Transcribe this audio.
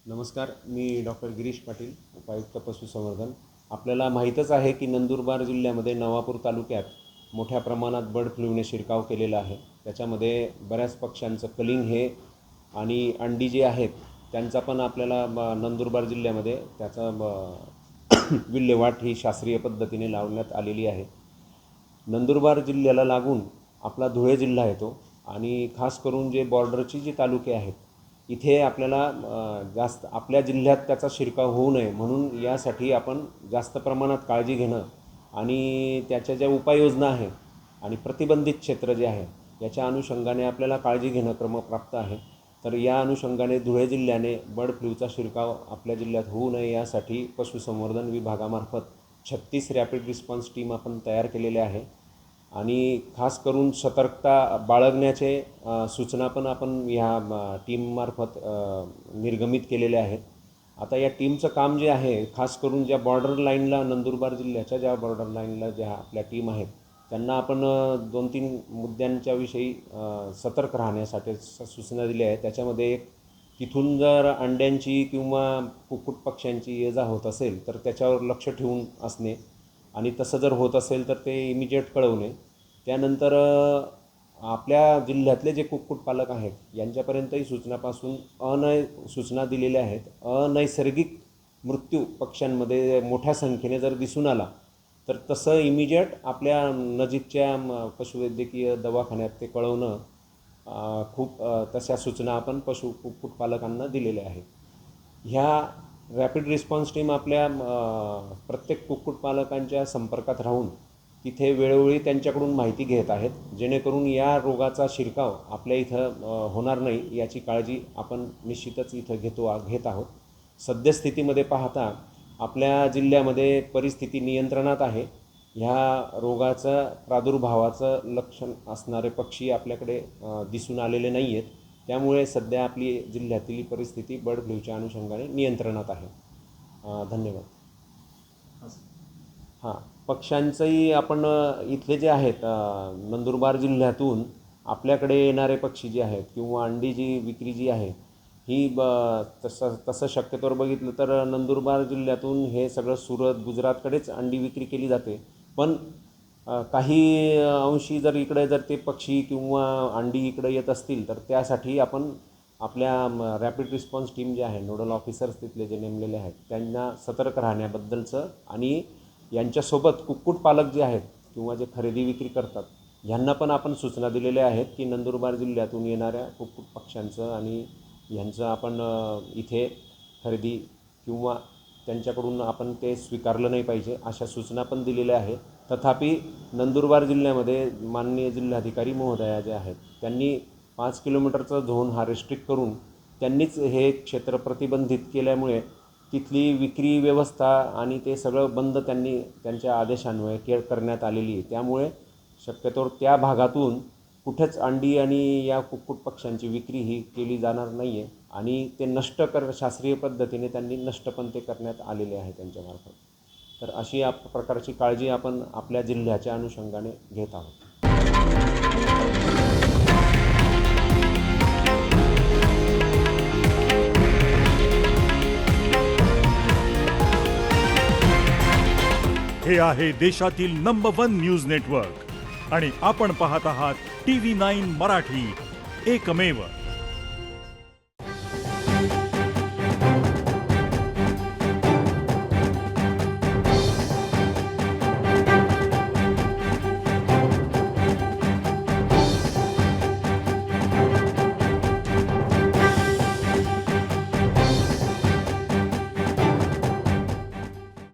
नमस्कार, मी डॉक्टर गिरीश पाटील, उपायुक्त पशुसंवर्धन. आपल्याला माहीतच आहे की नंदुरबार जिल्ह्यामध्ये नवापूर तालुक्यात मोठ्या प्रमाणात बर्ड फ्लूने शिरकाव केलेला आहे. त्याच्यामध्ये बऱ्याच पक्ष्यांचं कलिंग हे आणि अंडी जे आहेत त्यांचा पण आपल्याला नंदुरबार जिल्ह्यामध्ये त्याचा विल्हेवाट ही शास्त्रीय पद्धतीने लावण्यात आलेली आहे. नंदुरबार जिल्ह्याला लागून आपला धुळे जिल्हा येतो आणि खास करून जे बॉर्डरची जी तालुके आहेत इथे आपल्याला जास्त आपल्या जिल्ह्यात त्याचा शिरकाव होऊ नये म्हणून यासाठी आपण जास्त प्रमाणात काळजी घेणं आणि त्याच्या ज्या उपाययोजना आहेत आणि प्रतिबंधित क्षेत्र जे आहे याच्या अनुषंगाने आपल्याला काळजी घेणं क्रमप्राप्त आहे. तर या अनुषंगाने धुळे जिल्ह्याने बर्ड फ्लूचा शिरकाव आपल्या जिल्ह्यात होऊ नये यासाठी पशुसंवर्धन विभागामार्फत 36 रॅपिड रिस्पॉन्स टीम आपण तयार केलेल्या आहे आणि खास करून सतर्कता बाळगण्याचे सूचना पण आपण ह्या टीममार्फत निर्गमित केलेल्या आहेत. आता या टीमचं काम जे आहे खास करून ज्या बॉर्डर लाईनला नंदुरबार जिल्ह्याच्या ज्या बॉर्डर लाईनला ज्या आपल्या टीम आहेत त्यांना आपण 2-3 मुद्द्यांच्या विषयी सतर्क राहण्यासाठी सूचना दिल्या आहेत. त्याच्यामध्ये एक, तिथून जर अंड्यांची किंवा कुक्कुट पक्ष्यांची ये जा होत असेल तर त्याच्यावर लक्ष ठेवून असणे आणि तसं जर होत असेल तर ते इमिजिएट कळवणे. त्यानंतर आपल्या जिल्ह्यातले जे कुक्कुटपालक आहेत यांच्यापर्यंतही सूचना दिलेल्या आहेत. अनैसर्गिक मृत्यू पक्ष्यांमध्ये मोठ्या संख्येने जर दिसून आला तर तसं इमिजिएट आपल्या नजीकच्या पशुवैद्यकीय दवाखान्यात ते कळवणं खूप तशा सूचना आपण कुक्कुटपालकांना दिलेल्या आहेत. ह्या रॅपिड रिस्पॉन्स टीम आपल्या प्रत्येक कुक्कुटपालकांच्या संपर्कात राहून तिथे वेळोवेळी त्यांच्याकडून माहिती घेत आहेत जेणेकरून या रोगाचा शिरकाव आपल्या इथं होणार नाही याची काळजी आपण निश्चितच इथं घेत आहोत. सद्यस्थितीमध्ये पाहता आपल्या जिल्ह्यामध्ये परिस्थिती नियंत्रणात आहे. ह्या रोगाचं प्रादुर्भावाचं लक्षण असणारे पक्षी आपल्याकडे दिसून आलेले नाही आहेत. त्यामुळे सध्या आपली जिल्ह्यातील परिस्थिती बर्ड फ्लूच्या अनुषंगाने नियंत्रणात आहे. धन्यवाद. हां, पक्ष्यांचंही आपण इथले जे आहेत नंदुरबार जिल्ह्यातून आपल्याकडे येणारे पक्षी जे आहेत किंवा अंडी जी विक्री जी आहे ही तसं शक्यतोवर बघितलं तर नंदुरबार जिल्ह्यातून हे सगळं सुरत गुजरातकडेच अंडी विक्री केली जाते. पण काही अंशी जर इकडे जर ते पक्षी किंवा अंडी इकडे येत असतील तर त्यासाठी आपण आपल्या रॅपिड रिस्पॉन्स टीम जे आहे नोडल ऑफिसर्स तिथले जे नेमलेले आहेत त्यांना सतर्क राहण्याबद्दलचं आणि यांच्यासोबत कुक्कुटपालक जे आहेत किंवा जे खरेदी विक्री करतात ह्यांना पण आपण सूचना दिलेल्या आहेत की नंदुरबार जिल्ह्यातून येणाऱ्या कुक्कुट पक्ष्यांचं आणि ह्यांचं आपण इथे खरेदी किंवा त्यांच्याकडून आपण ते स्वीकारलं नाही पाहिजे अशा सूचना पण दिलेल्या आहेत. तथापि नंदुरबार जिल्ह्यामध्ये माननीय जिल्हाधिकारी महोदया जे आहेत त्यांनी 5 किलोमीटरचा झोन हा रिस्ट्रिक्ट करून त्यांनीच हे क्षेत्र प्रतिबंधित केल्यामुळे तिथली विक्री व्यवस्था आणि ते सगळं बंद त्यांनी त्यांच्या आदेशान्वये करण्यात आलेली आहे. त्यामुळे शक्यतोवर त्या भागातून कुठेच अंडी आणि या कुक्कुट पक्ष्यांची विक्री ही केली जाणार नाही आहे आणि ते शास्त्रीय पद्धतीने त्यांनी नष्ट पण ते करण्यात आलेले आहे त्यांच्यामार्फत. तर अशी प्रकारची काळजी आपण आपल्या जिल्ह्याच्या अनुषंगाने घेत आहोत. हे आहे देशातील नंबर 1 न्यूज नेटवर्क आणि आपण पाहत आहात TV9 मराठी, एकमेव.